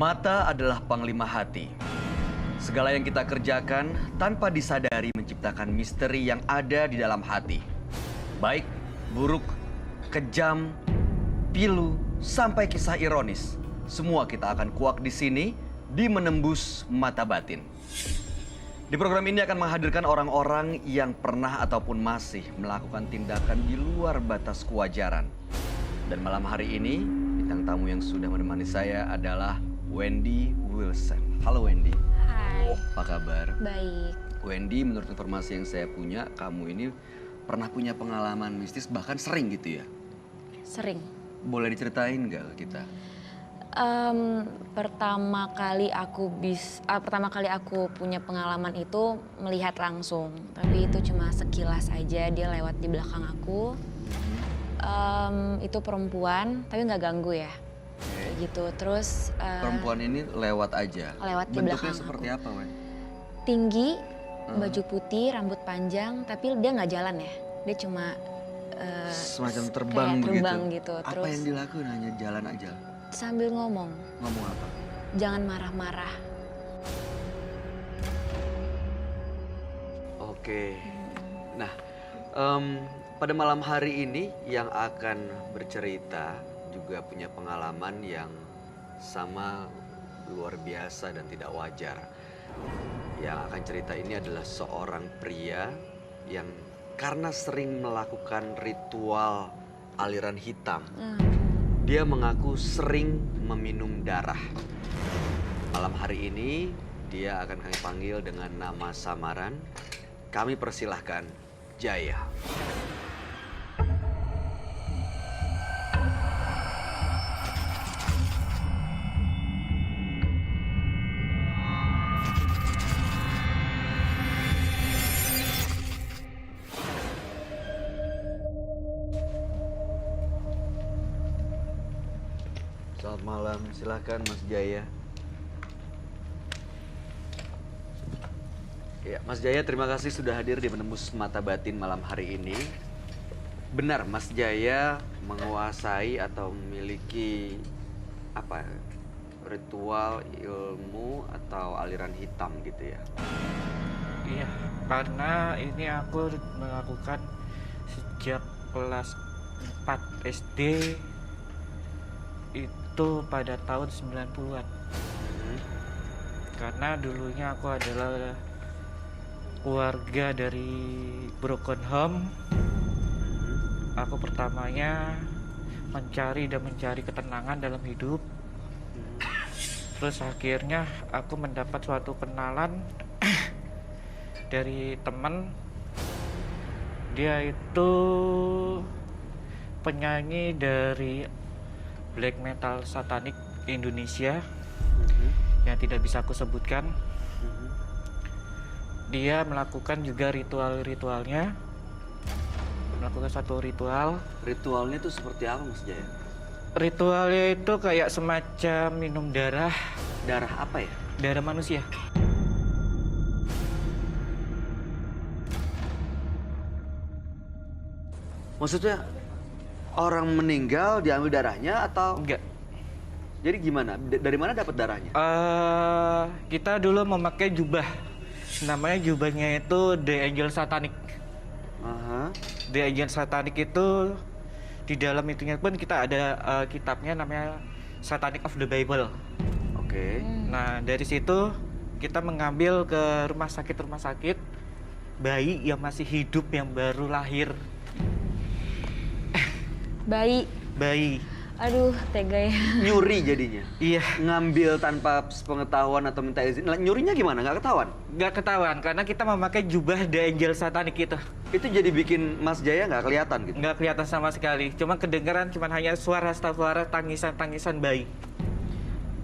Mata adalah panglima hati. Segala yang kita kerjakan tanpa disadari menciptakan misteri yang ada di dalam hati. Baik, buruk, kejam, pilu, sampai kisah ironis. Semua kita akan kuak di sini di Menembus Mata Batin. Di program ini akan menghadirkan orang-orang yang pernah ataupun masih melakukan tindakan di luar batas kewajaran. Dan malam hari ini, bintang tamu yang sudah menemani saya adalah Wendy Wilson. Halo Wendy. Hai. Apa kabar? Baik. Wendy, menurut informasi yang saya punya, kamu ini pernah punya pengalaman mistis, bahkan sering gitu ya? Sering. Boleh diceritain nggak ke kita? Pertama kali aku punya pengalaman itu melihat langsung. Tapi itu cuma sekilas aja, dia lewat di belakang aku. Itu perempuan, tapi nggak ganggu ya. Gitu. Terus Perempuan ini lewat aja? Lewat di Bentuknya belakang seperti aku. apa, Wen? Tinggi, baju putih, rambut panjang, tapi dia nggak jalan ya. Dia cuma semacam kayak terbang terbang begitu. gitu. Apa Terus yang dilakukan? Hanya jalan aja? sambil ngomong, Ngomong apa? jangan marah-marah. Oke. Nah, pada malam hari ini yang akan bercerita juga punya pengalaman yang sama luar biasa dan tidak wajar. Yang akan cerita ini adalah seorang pria yang karena sering melakukan ritual aliran hitam, dia mengaku sering meminum darah. Malam hari ini dia akan kami panggil dengan nama samaran. Kami persilahkan Jaya. Selamat malam, silahkan Mas Jaya. Ya, Mas Jaya, terima kasih sudah hadir di Menembus Mata Batin malam hari ini. Benar, Mas Jaya menguasai atau memiliki apa? Ritual, ilmu atau aliran hitam gitu ya? Iya, karena ini aku melakukan sejak kelas 4 SD itu pada tahun 90-an. Karena dulunya aku adalah keluarga dari broken home. Aku pertamanya mencari ketenangan dalam hidup. Terus akhirnya aku mendapat suatu kenalan dari teman. Dia itu penyanyi dari black metal satanik Indonesia yang tidak bisa aku sebutkan. Dia melakukan juga ritualnya, melakukan satu ritual. Ritualnya itu seperti apa, Mas Jaya? Ritualnya itu kayak semacam minum darah. Darah apa ya? Darah manusia. Maksudnya orang meninggal diambil darahnya atau? Enggak. Jadi gimana? Dari mana dapat darahnya? Kita dulu memakai jubah. Namanya jubahnya itu The Angel Satanic. The Angel Satanic itu di dalam itunya pun kita ada kitabnya namanya Satanic of the Bible. Oke. Nah, dari situ kita mengambil ke rumah sakit bayi yang masih hidup yang baru lahir. Bayi. Aduh, tega ya. Nyuri jadinya? Iya. Ngambil tanpa pengetahuan atau minta izin. Nyurinya gimana? Nggak ketahuan? Nggak ketahuan karena kita memakai jubah The Angel Satanic itu. Itu jadi bikin Mas Jaya nggak kelihatan gitu? Nggak kelihatan sama sekali. Cuma kedengaran cuma hanya suara tangisan bayi.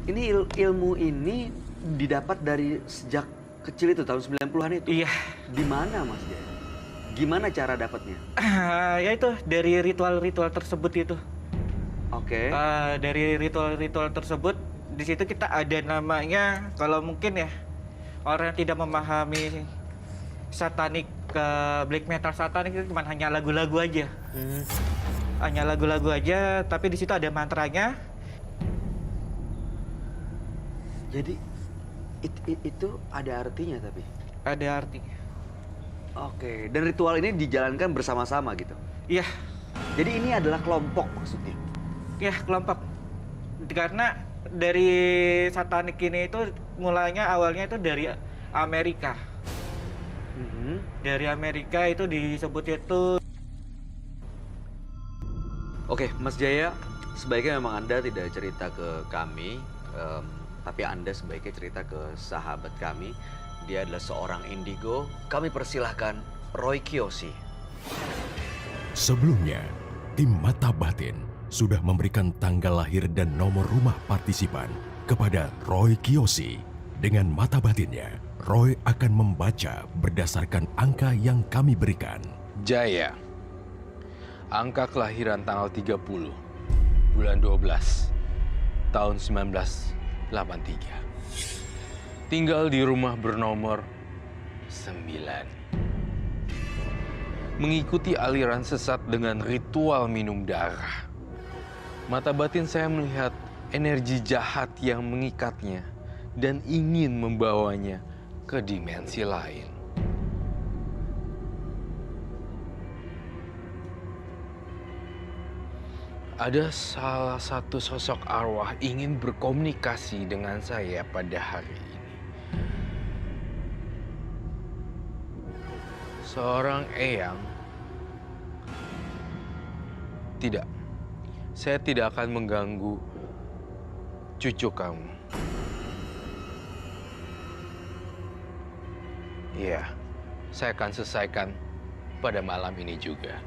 Ini ilmu ini didapat dari sejak kecil itu, tahun 90-an itu? Iya. Di mana Mas Jaya? Gimana cara dapatnya? Ya itu dari ritual-ritual tersebut itu. Oke. Dari ritual-ritual tersebut, di situ kita ada namanya, kalau mungkin ya orang yang tidak memahami satanik black metal satanik itu cuma hanya lagu-lagu aja. Hanya lagu-lagu aja, tapi di situ ada mantranya. Jadi itu ada artinya tapi? Ada artinya. Oke, dan ritual ini dijalankan bersama-sama gitu? Iya, Jadi ini adalah kelompok maksudnya? iya kelompok. Karena dari satanik ini itu mulanya awalnya itu dari Amerika. Dari Amerika itu disebut itu. Oke, Mas Jaya, sebaiknya memang Anda tidak cerita ke kami, tapi Anda sebaiknya cerita ke sahabat kami. Dia adalah seorang indigo. Kami persilahkan Roy Kiyoshi. Sebelumnya, tim Mata Batin sudah memberikan tanggal lahir dan nomor rumah partisipan kepada Roy Kiyoshi. Dengan mata batinnya, Roy akan membaca berdasarkan angka yang kami berikan. Jaya, angka kelahiran tanggal 30, bulan 12, tahun 1983. Tinggal di rumah bernomor 9. Mengikuti aliran sesat dengan ritual minum darah. Mata batin saya melihat energi jahat yang mengikatnya dan ingin membawanya ke dimensi lain. Ada salah satu sosok arwah ingin berkomunikasi dengan saya pada hari ini. Seorang eyang. Tidak, saya tidak akan mengganggu cucu kamu. Iya, saya akan selesaikan pada malam ini juga.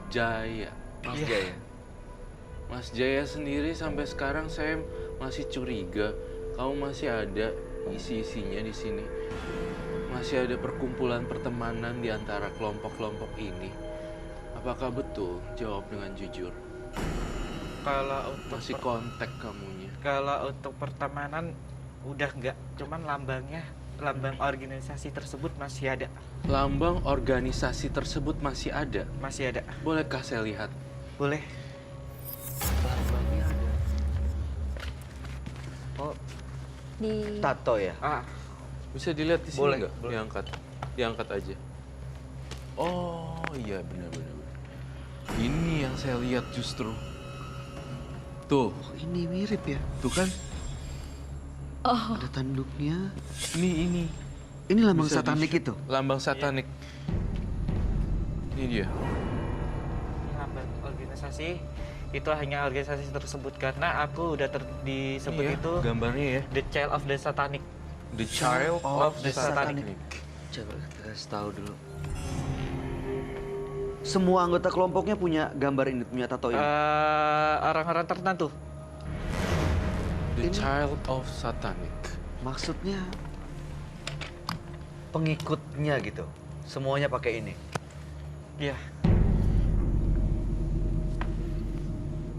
Jaya. Mas Jaya. Mas Jaya sendiri sampai sekarang saya masih curiga kamu masih ada isi-isinya di sini. Masih ada perkumpulan pertemanan di antara kelompok-kelompok ini. Apakah betul? Jawab dengan jujur. Kalau untuk Masih kontak kamunya. kalau untuk pertemanan udah enggak, cuman lambang organisasi tersebut masih ada. Lambang organisasi tersebut masih ada. Masih ada. Bolehkah saya lihat? Boleh. Lambangnya ada. Oh, Di tato ya? Ah, Bisa dilihat di sini Boleh, nggak? boleh. Diangkat aja. Oh iya benar-benar. Ini yang saya lihat justru. Tuh, Oh, ini mirip ya. tuh kan? Ada tanduknya. Ini. Ini lambang Bisa satanik di-shoot. itu. Lambang satanik. Ini dia. ini lambang organisasi. Itu hanya organisasi tersebut karena aku udah disebut Ini ya, itu gambarnya ya. the child of the satanic. The Child of of the the Satanic. Coba kita kasih tahu dulu. Semua anggota kelompoknya punya gambar ini, punya tato ini. Orang-orang tertentu. The Ini- Child of Satanic. Maksudnya pengikutnya gitu. Semuanya pakai ini. Iya.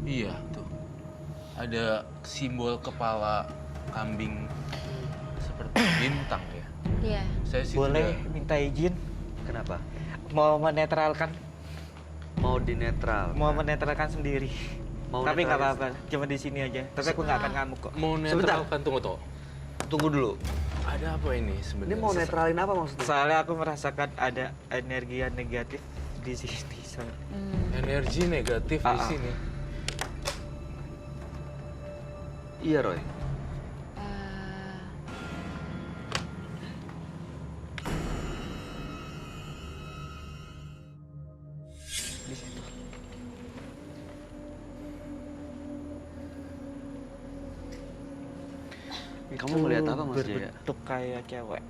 Iya tuh. Ada simbol kepala kambing seperti bintang ya. Iya. Saya sih Boleh tidak- minta izin Kenapa? mau menetralkan Mau dinetral. menetralkan sendiri. Mau Tapi nggak netralis. apa-apa, cuma di sini aja. Tapi aku nggak akan ngamuk kok. mau netralkan, tunggu. Tunggu dulu. Ada apa ini Ini sebenarnya? mau netralin apa maksudnya? Soalnya aku merasakan ada energi yang negatif di sini. Energi negatif di Ah, ah. sini. Iya, Roy. Eh, Di situ. Kamu Itu ngeliat apa, Mas Jaya? berbentuk kayak cewek.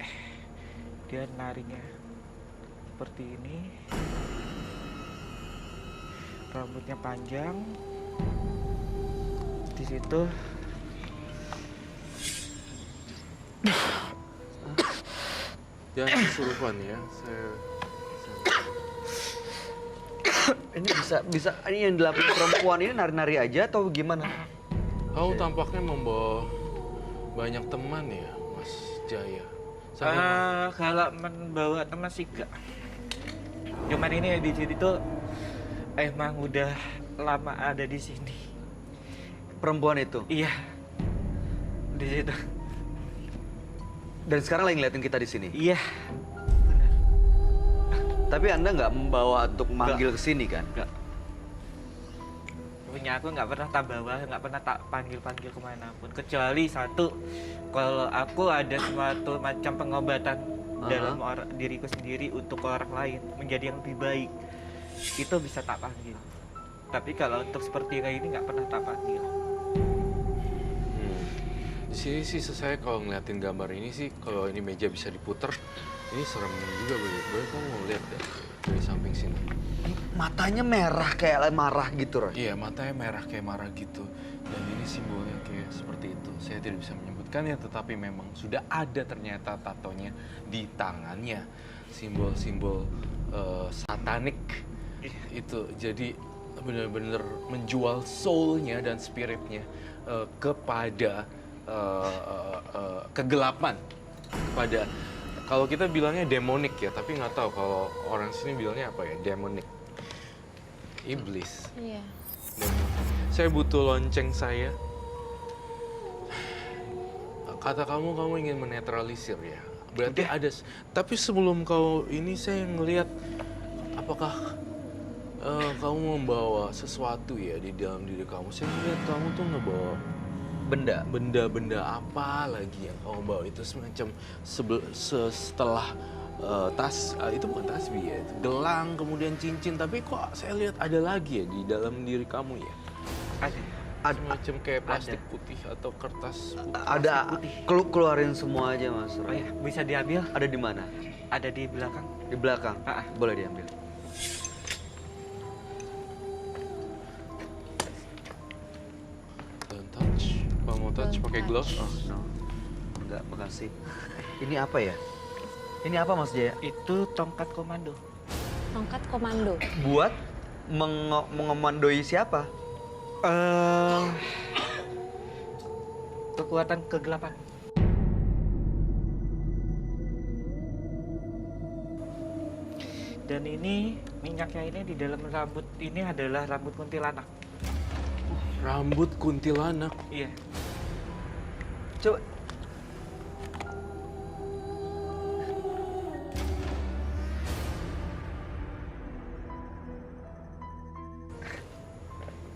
Dia narinya seperti ini. Rambutnya panjang. Di situ Jangan kesurupan ya. Ini bisa ini yang dilakukan perempuan ini nari-nari aja atau gimana? Kamu tampaknya membawa banyak teman ya, Mas Jaya. kalau membawa teman sih enggak. Cuman ini di sini tuh emang udah lama ada di sini. Perempuan itu. Iya. Di situ. Dan sekarang lagi ngeliatin kita di sini. Iya. Tapi Anda nggak membawa untuk manggil ke sini kan? Enggak. Punya aku nggak pernah tak bawa, nggak pernah tak panggil kemanapun. Kecuali satu, kalau aku ada suatu macam pengobatan dalam diriku sendiri untuk orang lain menjadi yang lebih baik, itu bisa tak panggil. Tapi kalau untuk seperti kayak ini nggak pernah tak panggil. Di sini sih saya kalau ngeliatin gambar ini sih, kalau ini meja bisa diputer, ini serem juga. Boleh kamu mau lihat deh dari samping sini. Matanya merah kayak marah gitu, Roy. Iya, matanya merah kayak marah gitu. Dan ini simbolnya kayak seperti itu. Saya tidak bisa menyebutkannya, tetapi memang sudah ada ternyata tatonya di tangannya. Simbol-simbol satanik itu. Jadi benar-benar menjual soulnya dan spiritnya kepada kegelapan. Kepada, kalau kita bilangnya demonik ya, tapi nggak tahu kalau orang sini bilangnya apa ya, demonik. Iblis. iya. Saya butuh lonceng saya. Kata kamu ingin menetralisir ya. Berarti ada. Tapi sebelum kau ini saya ngelihat apakah kamu membawa sesuatu ya di dalam diri kamu. Saya ngelihat kamu tuh ngebawa benda-benda apa lagi yang kamu bawa itu semacam setelah tas, itu bukan tasbih ya, itu gelang, kemudian cincin, tapi kok saya lihat ada lagi ya di dalam diri kamu ya, Ada. semacam kayak plastik putih atau kertas putih. Ada keluarin semua aja, Mas Oh Roy. ya, bisa diambil. Ada di mana? Ada di belakang. Di belakang. Boleh diambil. Don't touch. Kalau mau touch Don't pakai touch. gloves. Oh, no. Enggak, makasih. Ini apa ya? Ini apa, Mas Jaya? Itu tongkat komando. Tongkat komando. Buat mengomandoi siapa? Eh, kekuatan kegelapan. Dan ini minyaknya ini di dalam rambut ini adalah rambut kuntilanak. Rambut kuntilanak. Iya. Coba.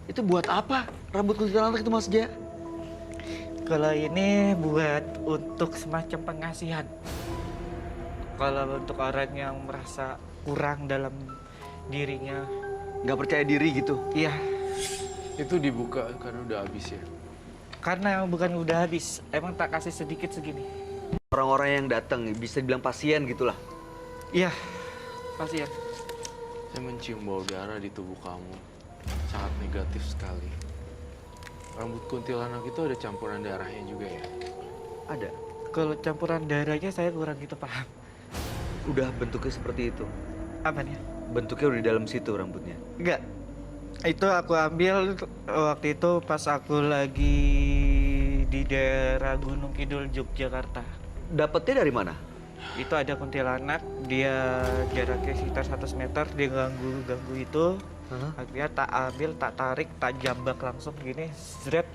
Itu buat apa? Rambut kuntilanak itu Mas Jaya? Kalau ini buat untuk semacam pengasihan. Kalau untuk orang yang merasa kurang dalam dirinya, Nggak percaya diri gitu? iya. Itu dibuka karena udah habis ya. Karena bukan udah habis, emang tak kasih sedikit segini. Orang-orang yang datang bisa dibilang pasien gitulah. Iya, pasien. Saya mencium bau darah di tubuh kamu. Sangat negatif sekali. Rambut kuntilanak itu ada campuran darahnya juga ya? Ada. Kalau campuran darahnya saya kurang gitu paham. Udah bentuknya seperti itu. Apanya? Bentuknya udah di dalam situ rambutnya. Enggak. Itu aku ambil waktu itu pas aku lagi di daerah Gunung Kidul, Yogyakarta. Dapetnya dari mana? Itu ada kuntilanak, dia jaraknya sekitar 100 meter, dia ganggu itu. Akhirnya tak ambil, tak tarik, tak jambak langsung gini, zret,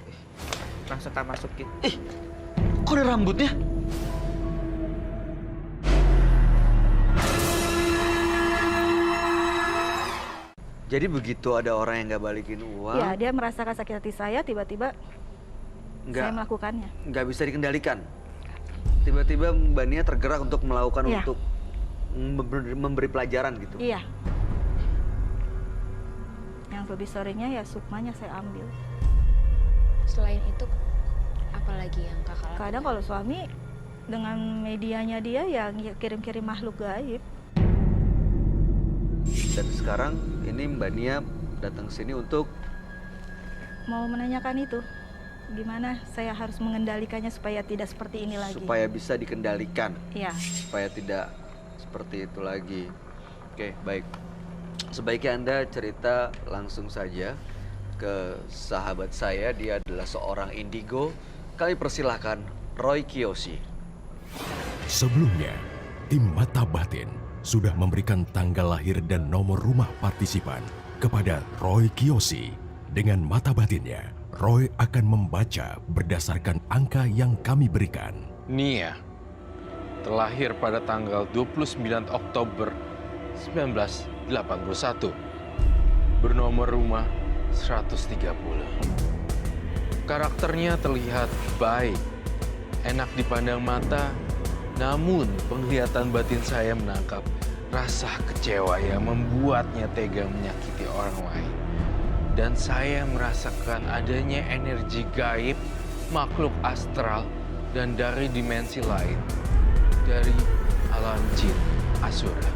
langsung tak masukin. Kok ada rambutnya? Jadi begitu ada orang yang nggak balikin uang, Ya, dia merasakan sakit hati saya, tiba-tiba saya nggak melakukannya. bisa dikendalikan. Tiba-tiba Mbak Nia tergerak untuk melakukan Iya. untuk memberi pelajaran gitu. Iya. Yang lebih sorenya ya sukmanya saya ambil. Selain itu, apalagi yang kakak lakukan? Kadang kalau suami dengan medianya dia ya kirim-kirim makhluk gaib. Dan sekarang ini Mbak Nia datang sini untuk Mau menanyakan itu, gimana saya harus mengendalikannya supaya tidak seperti ini lagi. supaya bisa dikendalikan, Iya. supaya tidak seperti itu lagi. Oke, baik. Sebaiknya Anda cerita langsung saja ke sahabat saya. Dia adalah seorang indigo. Kami persilahkan Roy Kiyoshi. Sebelumnya, tim Mata Batin sudah memberikan tanggal lahir dan nomor rumah partisipan kepada Roy Kiyoshi. Dengan mata batinnya, Roy akan membaca berdasarkan angka yang kami berikan. Nia, terlahir pada tanggal 29 Oktober 1981. Bernomor rumah 130. Karakternya terlihat baik, enak dipandang mata, namun penglihatan batin saya menangkap rasa kecewa yang membuatnya tega menyakiti orang lain. Dan saya merasakan adanya energi gaib, makhluk astral, dan dari dimensi lain, dari alam jin Asura.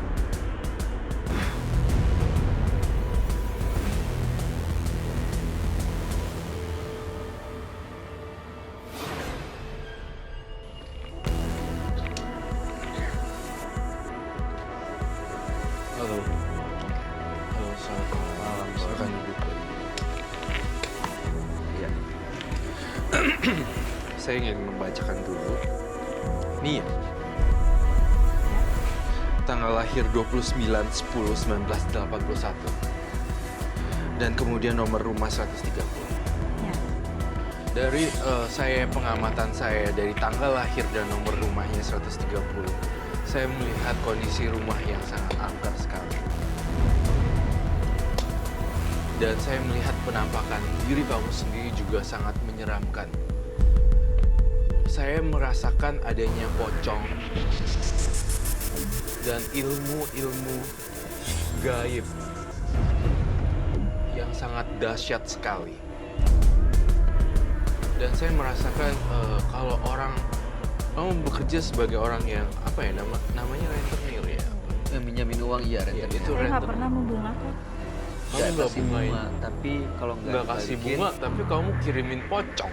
Halo. Halo, selamat malam. Silakan duduk. Iya. Saya ingin membacakan dulu. Nia. Tanggal lahir 29/10/1981. Dan kemudian nomor rumah 130. Ya. Dari pengamatan saya dari tanggal lahir dan nomor rumahnya 130, saya melihat kondisi rumah yang sangat angker sekali. Dan saya melihat penampakan diri kamu sendiri juga sangat menyeramkan. Saya merasakan adanya pocong dan ilmu-ilmu gaib yang sangat dahsyat sekali. Dan saya merasakan kalau kamu bekerja sebagai orang yang apa ya namanya rentenir ya. Yang minjamin uang, iya, Iya, rentenir. itu Saya nggak rentenir. pernah membungakan. Kamu Nggak nggak kasih bungain. bunga, tapi kalau Nggak kasih dibalikin, bunga, tapi kamu kirimin pocong.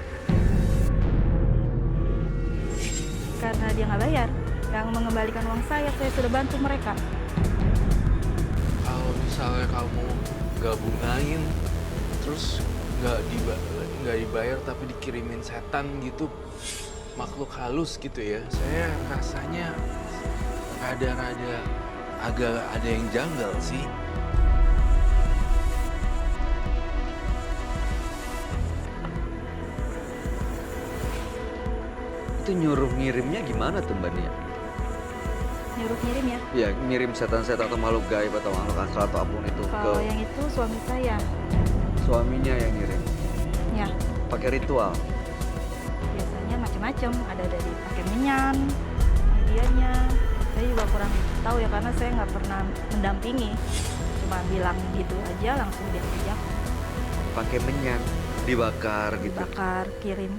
Karena dia nggak bayar, nggak mengembalikan uang saya sudah bantu mereka. Kalau misalnya kamu nggak bungain, terus nggak dibayar tapi dikirimin setan gitu, makhluk halus gitu ya. Saya rasanya rada-rada agak ada yang janggal sih. Itu nyuruh ngirimnya gimana tuh Mbak Nia? Nyuruh ngirim ya. Ya, ngirim setan-setan atau makhluk gaib atau makhluk astral atau apapun itu Kalau yang itu suami saya. suaminya yang ngirim. Ya, Pakai ritual. biasanya macam-macam. Ada dari pakai menyan, hadiahnya. Saya juga kurang tahu ya karena saya nggak pernah mendampingi. Cuma bilang gitu aja langsung dia kerja. Pakai menyan, dibakar gitu. Bakar, kirim.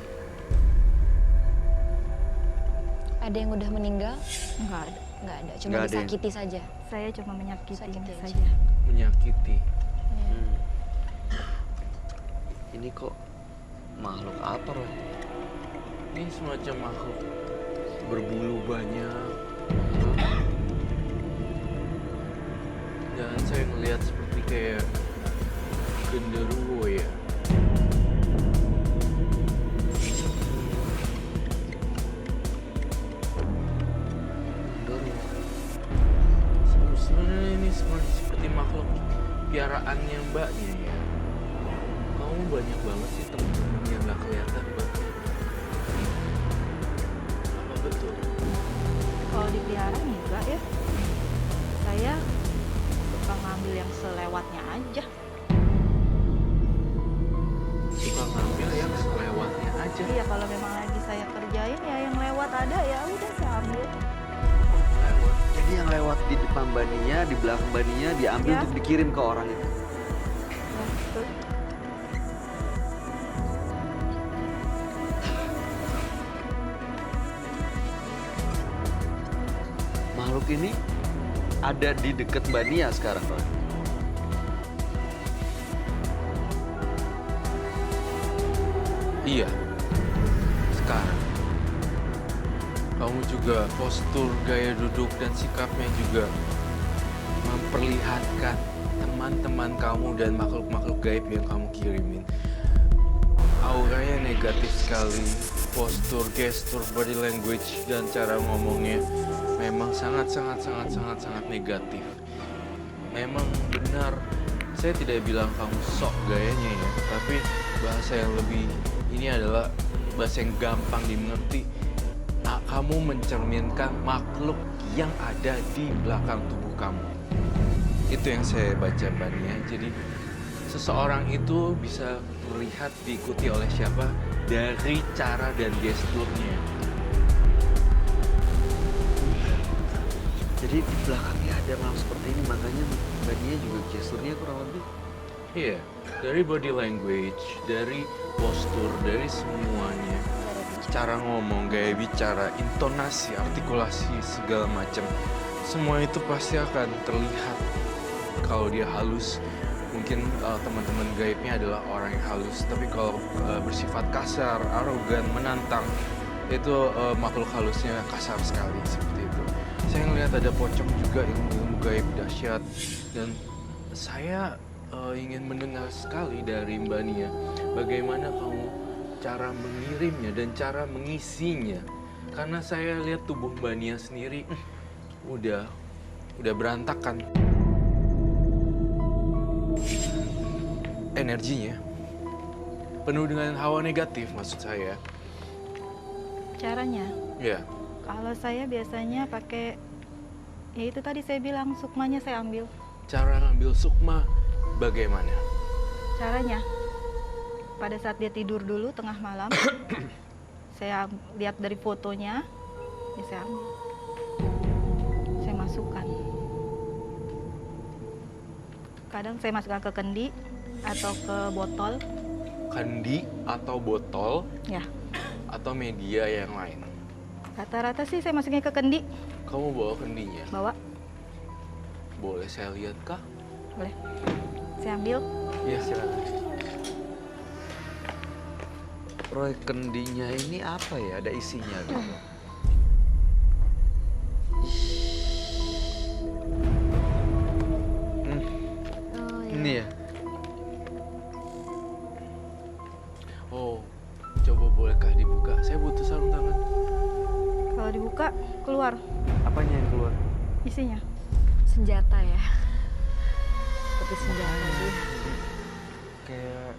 Ada yang udah meninggal? Enggak ada. Nggak ada, cuma Nggak ada yang- disakiti saja. Saya cuma menyakiti Sakiti aja. saja. Menyakiti. Hmm. Ini kok makhluk apa, Roy? Ini semacam makhluk berbulu banyak. Dan saya ngelihat seperti kayak genderuwo ya. Sebenarnya ini seperti makhluk piaraannya mbaknya ya. Kamu banyak banget sih temen-temen yang gak kelihatan mbak. Apa betul? Kalau dipelihara enggak ya. Saya suka ngambil yang selewatnya aja. Suka ngambil yang selewatnya aja. Iya, kalau memang lagi saya kerjain ya yang lewat ada ya udah saya ambil. Oh, lewat. Jadi yang lewat di depan Mbak Nia, di belakang Mbak Nia diambil Ya. untuk dikirim ke orang itu. Ya, betul. Makhluk ini ada di dekat Mbak Nia sekarang, Roy. Iya. Sekarang. Kamu juga postur, gaya duduk, dan sikapnya juga memperlihatkan teman-teman kamu dan makhluk-makhluk gaib yang kamu kirimin. Auranya negatif sekali. Postur, gestur, body language, dan cara ngomongnya memang sangat negatif. Memang benar, saya tidak bilang kamu sok gayanya ya, tapi bahasa yang lebih ini adalah bahasa yang gampang dimengerti. Kamu mencerminkan makhluk yang ada di belakang tubuh kamu. Itu yang saya baca Mbak Nia. Jadi seseorang itu bisa terlihat diikuti oleh siapa dari cara dan gesturnya. Jadi di belakangnya ada makhluk seperti ini, makanya Mbak Nia juga gesturnya kurang lebih. Iya, dari body language, dari postur, dari semuanya. Cara ngomong, gaya bicara, intonasi, artikulasi, segala macam. Semua itu pasti akan terlihat kalau dia halus. Mungkin teman-teman gaibnya adalah orang yang halus, tapi kalau bersifat kasar, arogan, menantang, itu makhluk halusnya kasar sekali seperti itu. Saya ngelihat ada pocong juga ilmu gaib dahsyat, dan saya ingin mendengar sekali dari Mbak Nia bagaimana kamu cara mengirimnya dan cara mengisinya. Karena saya lihat tubuh Mbak Nia sendiri udah berantakan. Energinya penuh dengan hawa negatif maksud saya. Caranya, Ya, kalau saya biasanya pakai ya itu tadi saya bilang sukmanya saya ambil. cara ngambil sukma bagaimana? Caranya pada saat dia tidur dulu tengah malam, saya lihat dari fotonya, ya saya ambil, saya masukkan. Kadang saya masukkan ke kendi atau ke botol, Kendi atau botol ya. atau media yang lain? Rata-rata sih saya masukin ke kendi, Kamu bawa kendinya? bawa, Boleh saya lihat kah? boleh. Saya ambil, Iya, silakan. Roy, kendinya ini apa ya? Ada isinya gitu. Oh, Ini ya? Isinya Senjata ya. Seperti senjata dia. Kayak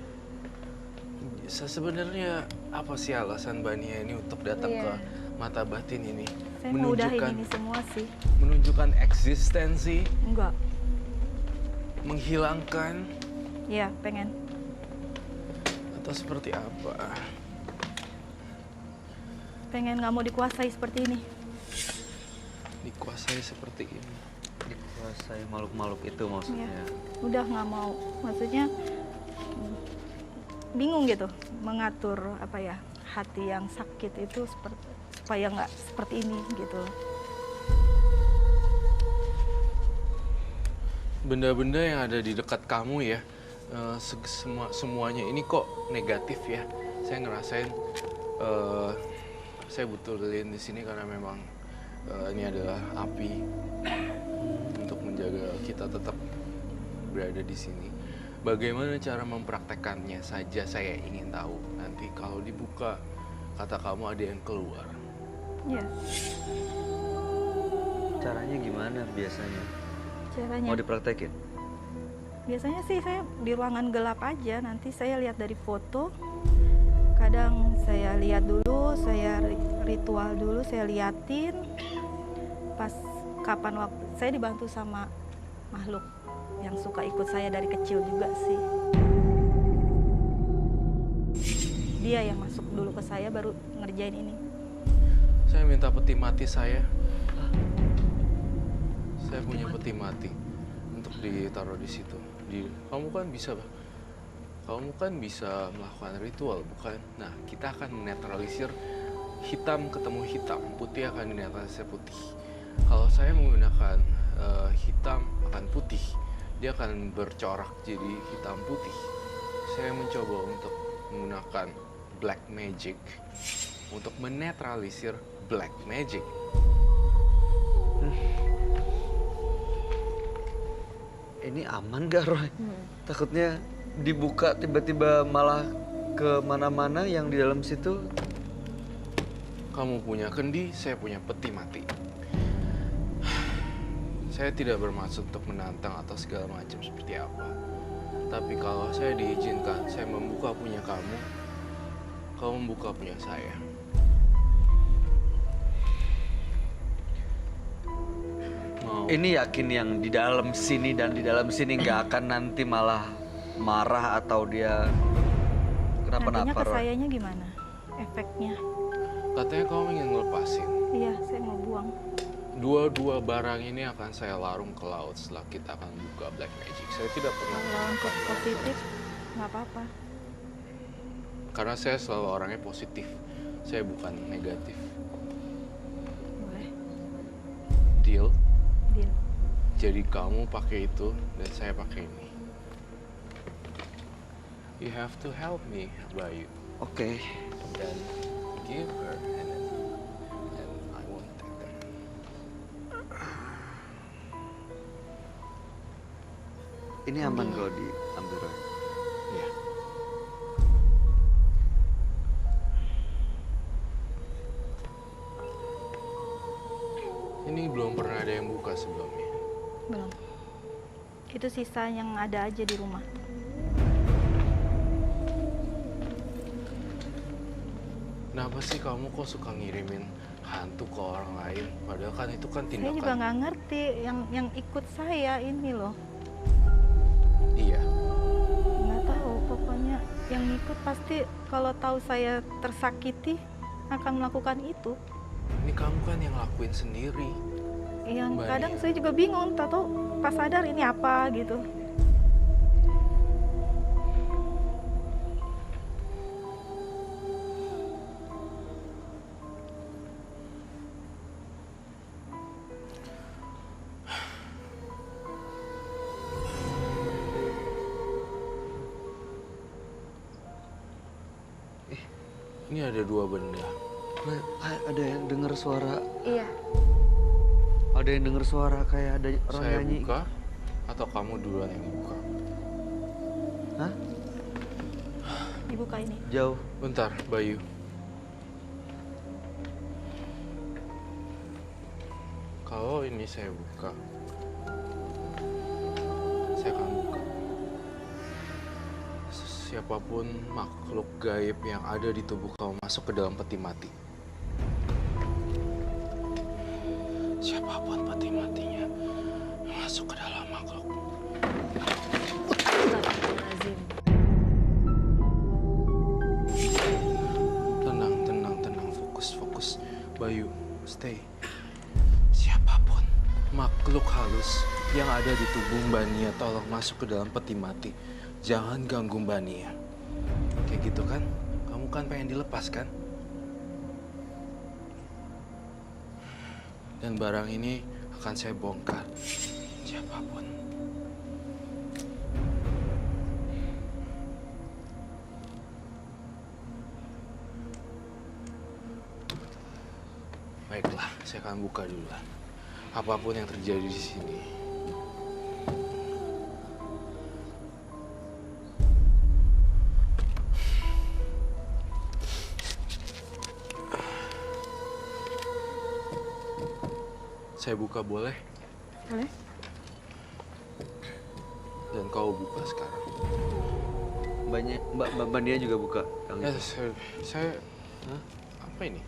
sebenarnya apa sih alasan Mbak Nia ini untuk datang Iya. ke Mata Batin ini? saya mau udahin ini semua sih. Menunjukkan eksistensi, Enggak. menghilangkan, Iya, pengen. atau seperti apa? Pengen nggak mau dikuasai seperti ini. Dikuasai seperti ini. Dikuasai makhluk-makhluk itu maksudnya. Udah nggak mau. Maksudnya bingung gitu mengatur apa ya, hati yang sakit itu supaya nggak seperti ini gitu. Benda-benda yang ada di dekat kamu ya, semuanya ini kok negatif ya. Saya ngerasain, saya betulin di sini karena memang ini adalah api untuk menjaga kita tetap berada di sini. Bagaimana cara mempraktekannya saja saya ingin tahu. Nanti kalau dibuka, kata kamu ada yang keluar. Iya, Caranya gimana biasanya? caranya. Mau dipraktekin? Biasanya sih saya di ruangan gelap aja. Nanti saya lihat dari foto. Kadang saya lihat dulu, saya ritual dulu, saya liatin. Pas kapan waktu saya dibantu sama makhluk yang suka ikut saya dari kecil juga sih. Dia yang masuk dulu ke saya baru ngerjain ini. Saya minta peti mati saya. Saya punya peti mati untuk ditaruh di situ. Kamu kan bisa melakukan ritual, bukan? Nah, kita akan menetralisir hitam ketemu hitam, putih akan dinetralisir putih. Kalau saya menggunakan hitam akan putih, dia akan bercorak jadi hitam putih. Saya mencoba untuk menggunakan black magic untuk menetralisir black magic. Ini aman gak, Roy? Takutnya dibuka tiba-tiba malah ke mana-mana yang di dalam situ. Kamu punya kendi, saya punya peti mati. Saya tidak bermaksud untuk menantang atau segala macam seperti apa. Tapi kalau saya diizinkan, saya membuka punya kamu, kamu membuka punya saya. Mau? Ini yakin yang di dalam sini dan di dalam sini nggak akan nanti malah marah atau dia Nantinya kenapa-napa, ke Roy? sayanya gimana? Efeknya? Katanya kamu ingin ngelepasin. Iya, saya mau buang. Dua-dua barang ini akan saya larung ke laut setelah kita akan buka black magic. Saya tidak pernah Kalau untuk melakukan positif nggak apa-apa. karena saya selalu orangnya positif. Saya bukan negatif. Boleh. Deal? Deal. Jadi kamu pakai itu dan saya pakai ini. You have to help me, Bayu. Oke. Dan give her and I won't take that. Ini aman kalau diambil, Roy. Ya. Ini belum pernah ada yang buka sebelumnya. Belum. Itu sisa yang ada aja di rumah. Kenapa sih kamu kok suka ngirimin hantu ke orang lain? Padahal kan itu kan Saya juga tindakan. nggak ngerti yang ikut saya ini loh. Iya. Nggak tahu, pokoknya yang ikut pasti kalau tahu saya tersakiti akan melakukan itu. Ini kamu kan yang lakuin sendiri. Yang Mbak kadang Nia. saya juga bingung, tahu pas sadar ini apa gitu. Ini ada dua benda. Roy, ada yang dengar suara, Iya. ada yang dengar suara kayak ada orang Saya nyanyi. buka atau kamu duluan yang buka? Hah? Dibuka ini. Jauh. Bentar, Bayu. Kalau Kalau ini saya buka, saya akan buka. Siapapun makhluk gaib yang ada di tubuh kamu masuk ke dalam peti mati. Siapapun peti matinya masuk ke dalam makhluk. Astagfirullahaladzim. Tenang. Fokus. Bayu, stay. Siapapun makhluk halus yang ada di tubuh Mbak Nia, tolong masuk ke dalam peti mati. Jangan ganggu Mbak Nia. Kayak gitu kan? Kamu kan pengen dilepas kan? Dan barang ini akan saya bongkar. Siapapun. Baiklah, saya akan buka duluan. Apapun yang terjadi di sini. Saya buka boleh? Boleh? Dan kau buka sekarang. Mbak Nia juga buka. Yang Ya, itu. saya Hah? Apa ini?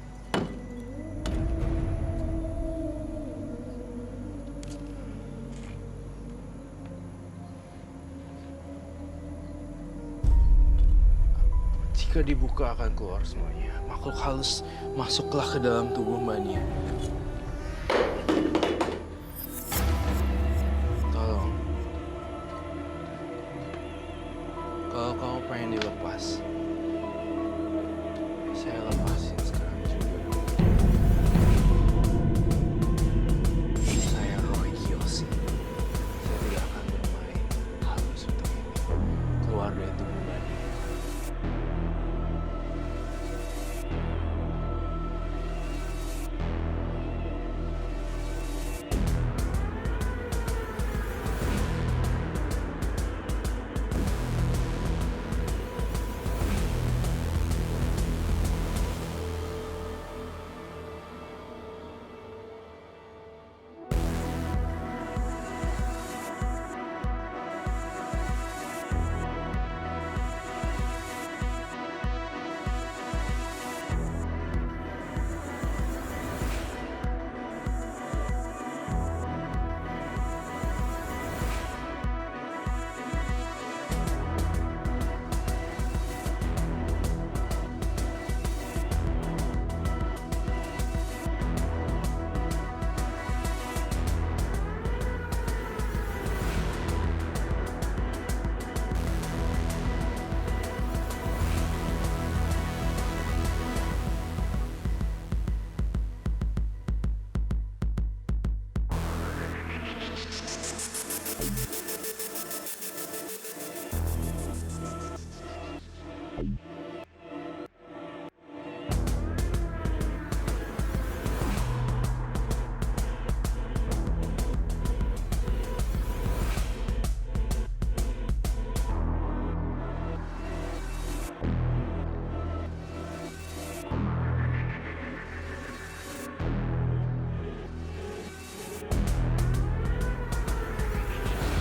Jika dibuka akan keluar semuanya. Makhluk halus masuklah ke dalam tubuh Mbak Nia. Tolong. Kalau kamu pengen dilepas, saya lepasin sekarang juga. Saya Roy Kiyoshi. Saya tidak akan bermain halus untuk ini. Keluar dari tubuh Mbak Nia.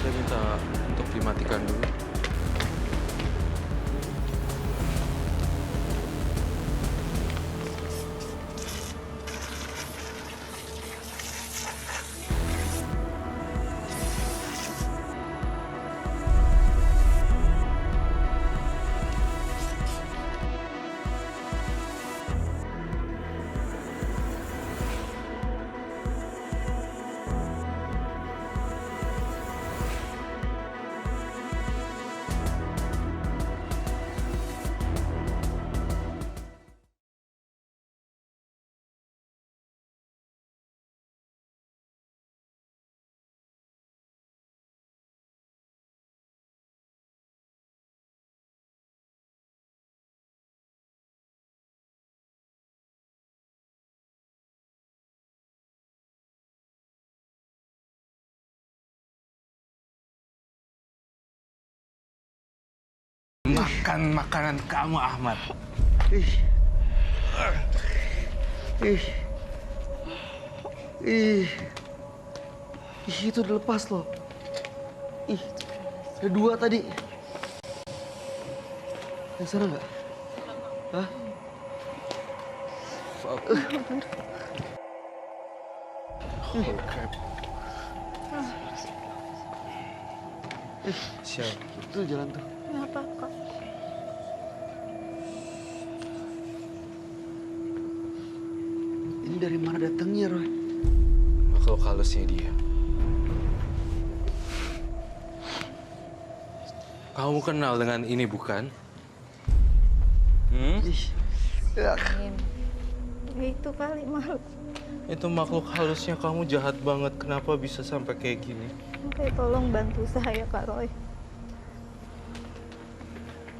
Saya minta untuk dimatikan dulu. Makan makanan kamu, Ahmad. Ih. Ih. Ih. Ih, itu udah lepas loh. Ih, ada 2 tadi. Yang sana nggak? Hah? Fuck. Holy crap. Sial. Tuh jalan tuh. Kenapa kok? Ini dari mana datangnya, Roy? Makhluk halusnya dia. Kamu kenal dengan ini bukan? Ih. Ya. Ya itu kali makhluk. Itu makhluk halusnya kamu jahat banget. Kenapa bisa sampai kayak gini? Oke, tolong bantu saya Kak Roy.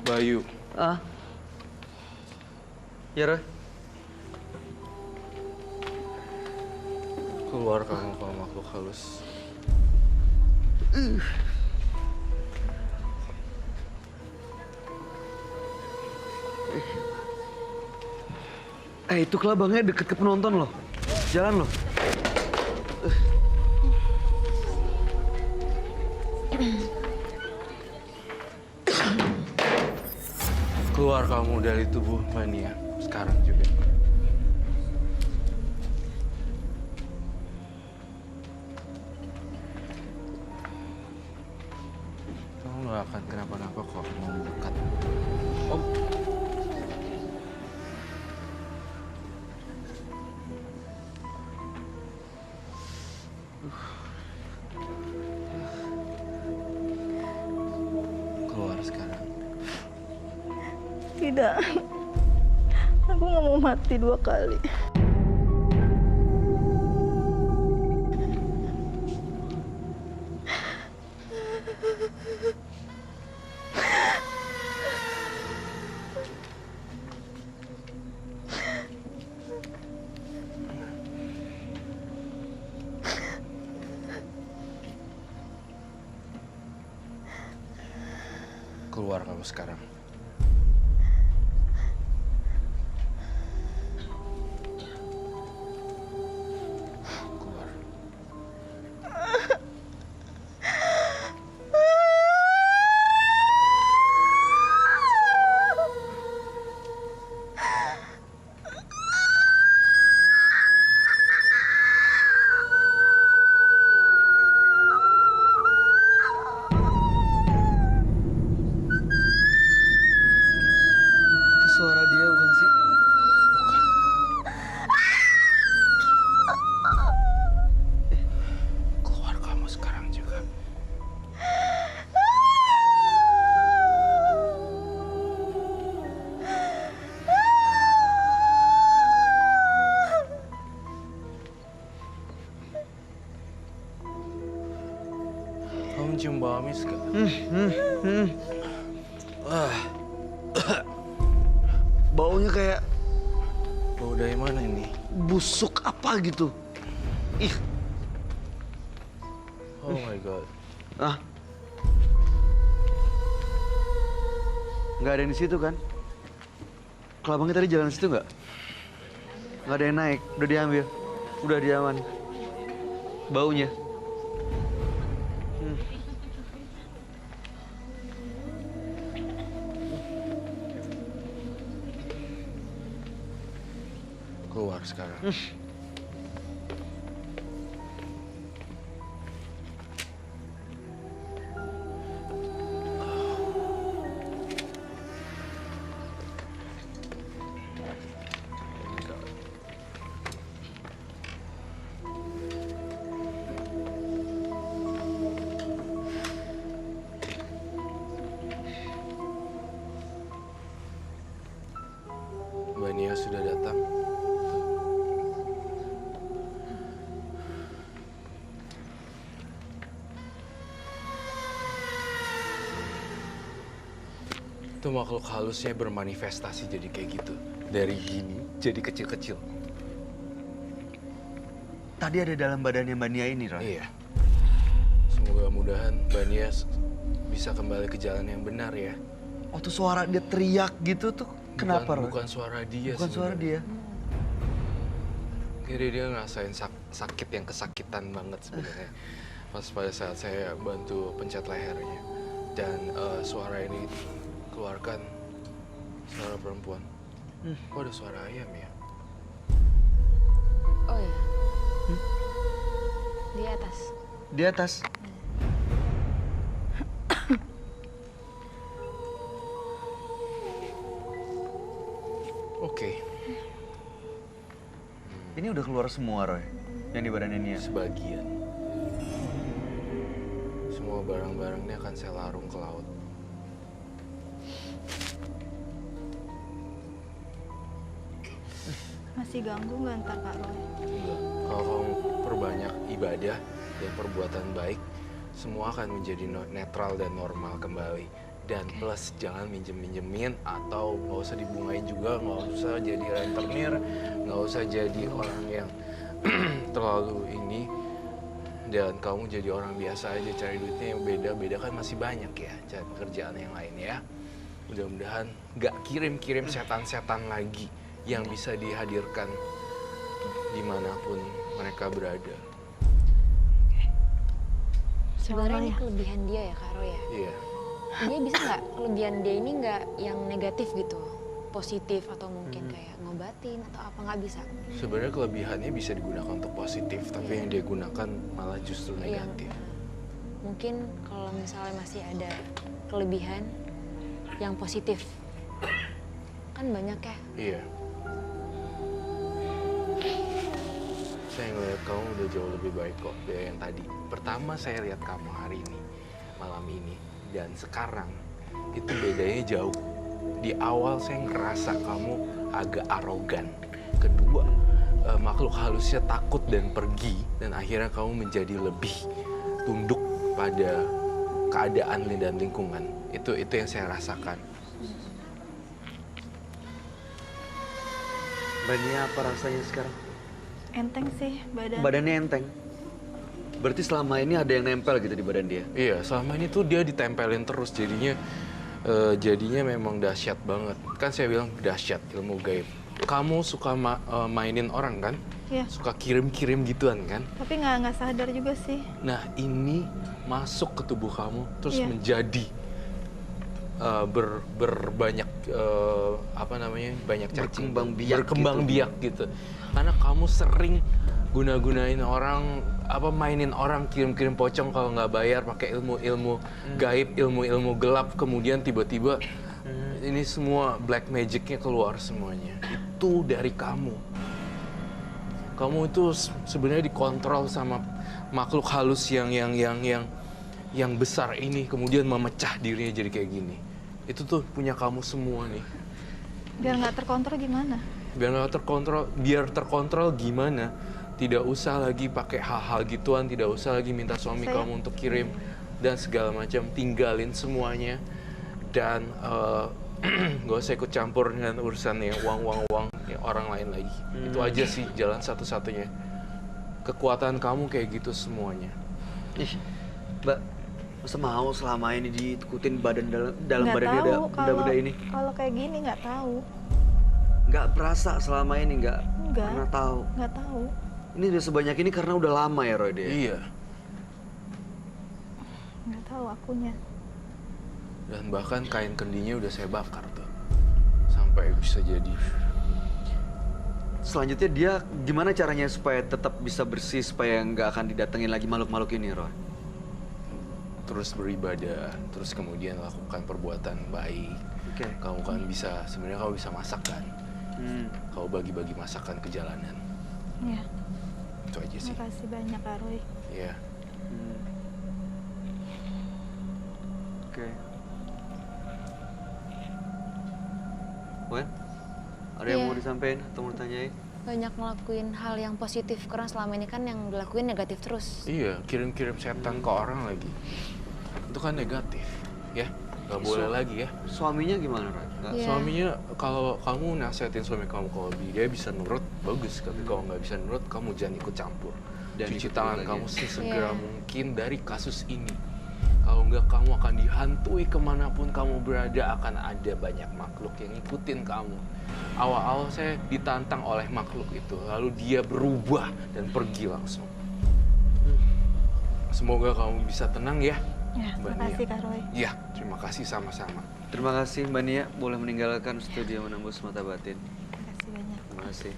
Bayu, Ah. Ya, Roy. keluar kamu kalau makhluk halus. Itu kelabangnya deket ke penonton loh. Jalan loh. Keluar kamu dari tubuh mania sekarang juga. Kamu nggak akan kenapa-napa kok mau mendekat. Om. Keluar sekarang. Tidak. Aku nggak mau mati 2 kali. Keluar kamu sekarang. Keluar. Itu suara dia bukan sih? Keluar kamu sekarang juga. Kamu cium bau amis gak? Baunya kayak Bau dari mana ini? busuk apa gitu. Ih. Oh my god. Ah. Nggak ada yang di situ kan? Kelabangnya tadi jalan situ nggak? Nggak ada yang naik, udah diambil. Udah diaman. Baunya. Keluar sekarang. Mbak Nia sudah datang. Itu makhluk halusnya bermanifestasi jadi kayak gitu. Dari gini jadi kecil-kecil. Tadi ada dalam badannya Mbak Nia ini, Roy. Iya. Semoga-mudahan Mbak Nia bisa kembali ke jalan yang benar ya. Waktu suara dia teriak gitu tuh, kenapa, Roy? Bukan suara dia Bukan suara sebenarnya. dia. Kayaknya dia ngerasain sakit yang kesakitan banget sebenarnya. pas pada saat saya bantu pencet lehernya. Dan suara ini keluarkan suara perempuan. Kok ada suara ayam ya? Oh iya. Di atas. Di atas. Oke, Ini udah keluar semua, Roy. Yang di badan ini ya. sebagian. Semua barang-barang ini akan saya larung ke laut. Masih ganggu nggak ntar Kak Roy? Enggak. Kalau kamu perbanyak ibadah dan perbuatan baik, semua akan menjadi netral dan normal kembali. Dan plus jangan minjem-minjemin atau nggak usah dibungain juga, nggak usah jadi rentenir, nggak usah jadi orang yang terlalu ini. Dan kamu jadi orang biasa aja, cari duitnya yang beda-beda kan masih banyak ya, cari pekerjaan yang lain ya. Mudah-mudahan nggak kirim-kirim setan-setan lagi yang bisa dihadirkan dimanapun mereka berada. Sebenarnya ini ya? kelebihan dia ya Kak Roy ya. Iya. Dia bisa nggak kelebihan dia ini nggak yang negatif gitu, positif atau mungkin kayak ngobatin atau apa, nggak bisa? Sebenarnya kelebihannya bisa digunakan untuk positif, tapi yang dia gunakan malah justru negatif. Mungkin kalau misalnya masih ada kelebihan yang positif, kan banyak ya. Iya. Saya ngeliat kamu udah jauh lebih baik kok dari yang tadi. Pertama saya lihat kamu hari ini, malam ini, dan sekarang itu bedanya jauh. Di awal saya ngerasa kamu agak arogan. Kedua, makhluk halusnya takut dan pergi, dan akhirnya kamu menjadi lebih tunduk pada keadaan dan lingkungan. Itu yang saya rasakan. Badannya apa rasanya sekarang? Enteng sih badan. Badannya enteng. Berarti selama ini ada yang nempel gitu di badan dia? Iya, selama ini tuh dia ditempelin terus, jadinya memang dahsyat banget. Kan saya bilang dahsyat ilmu gaib. Kamu suka mainin orang kan? Iya. Suka kirim-kirim gituan kan? Tapi nggak sadar juga sih. Nah ini masuk ke tubuh kamu terus Iya. menjadi berbanyak banyak cacing, Berkembang biak berkembang gitu. biak gitu. Karena kamu sering guna-gunain orang, mainin orang, kirim-kirim pocong kalau nggak bayar, pakai ilmu-ilmu gaib, ilmu-ilmu gelap, kemudian tiba-tiba ini semua black magicnya keluar semuanya. Itu dari kamu. Kamu itu sebenarnya dikontrol sama makhluk halus yang besar ini, kemudian memecah dirinya jadi kayak gini. Itu tuh punya kamu semua nih. Biar nggak terkontrol gimana? Biar terkontrol gimana? Tidak usah lagi pakai hal-hal gituan, tidak usah lagi minta suami kamu untuk kirim dan segala macam. Tinggalin semuanya dan gak usah ikut campur dengan urusan yang uang orang lain lagi. Itu aja sih jalan satu-satunya. Kekuatan kamu kayak gitu semuanya. Ih, Mbak, masa mau selama ini diikutin badan dalam Nggak badan dia tahu benda-benda ini? Kalau kayak gini nggak tahu. Nggak perasa selama ini, nggak Nggak. pernah tahu. Nggak tahu. Ini udah sebanyak ini karena udah lama ya, Roy, dia? Iya. Nggak tahu akunya. Dan bahkan kain kendinya udah saya bakar tuh. Sampai bisa jadi. Selanjutnya dia gimana caranya supaya tetap bisa bersih, supaya nggak akan didatengin lagi makhluk-makhluk ini, Roy? Terus beribadah, terus kemudian lakukan perbuatan baik. Oke. Kamu kan bisa, sebenarnya kamu bisa masak kan? Kau bagi-bagi masakan ke jalanan. Ya. Itu aja sih. Makasih banyak Kak Roy. Iya. Oke. Wen, ada yang Iya. mau disampaikan atau mau ditanyain? Banyak ngelakuin hal yang positif karena selama ini kan yang dilakuin negatif terus. Iya, kirim-kirim setan ke orang lagi. Itu kan negatif, ya. Gak boleh lagi ya. Suaminya gimana, Roy? Nggak- Iya. Suaminya, kalau kamu nasihatin suami kamu kalau dia bisa nurut, bagus. Tapi kalau nggak bisa nurut, kamu jangan ikut campur. Dan Cuci ikut tangan lagi. kamu sesegera Iya. mungkin dari kasus ini. Kalau nggak, kamu akan dihantui kemanapun kamu berada, akan ada banyak makhluk yang ngikutin kamu. Awal-awal saya ditantang oleh makhluk itu, lalu dia berubah dan pergi langsung. Semoga kamu bisa tenang ya. Ya, Mbak terima kasih Nia. Kak Roy. Iya, terima kasih sama-sama. Terima kasih Mbak Nia, boleh meninggalkan studio Menembus Mata Batin. Terima kasih banyak. Terima kasih.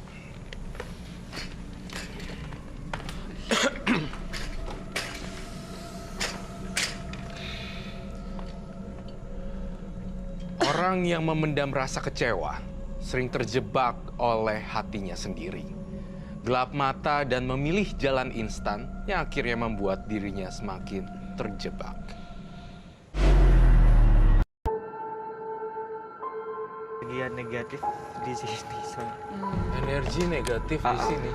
Orang yang memendam rasa kecewa sering terjebak oleh hatinya sendiri. Gelap mata dan memilih jalan instan yang akhirnya membuat dirinya semakin terjebak. Bagian negatif di sini. Energi negatif di sini.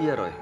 Iya Roy,